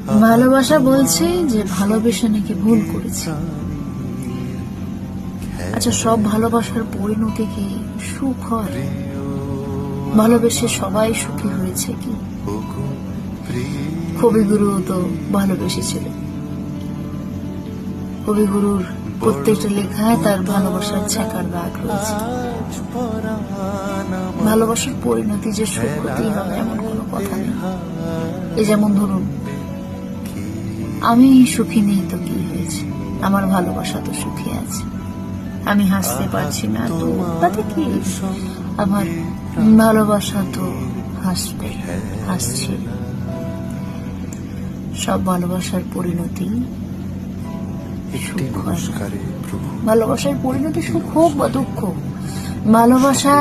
ভালোবাসা বলছে যে ভালোবেসে নাকি ভুল করেছে। আচ্ছা, সব ভালোবাসার পরিণতি কি সুখ হয়? ভালোবেসে সবাই সুখী হয়েছে কি? কবিগুরু তো ভালোবেসেছিল। কবিগুরুর প্রত্যেকটা লেখায় তার ভালোবাসার ছ্যাঁকার দাগ রয়েছে। ভালোবাসার পরিণতি যে সুখ হতেই হবে এমন কোনো কথা নেই। এই যেমন ধরুন, আমি সুখী নেই তো কি হয়েছে, আমার ভালোবাসা তো সুখী আছে। আমি হাসতে পারছি না তো তাতে কি, আমার ভালোবাসা তো হাসছে। সব ভালোবাসার পরিণতি সুখ হয় না। ভালোবাসার পরিণতি সুখ হোক বা দুঃখ, ভালোবাসা।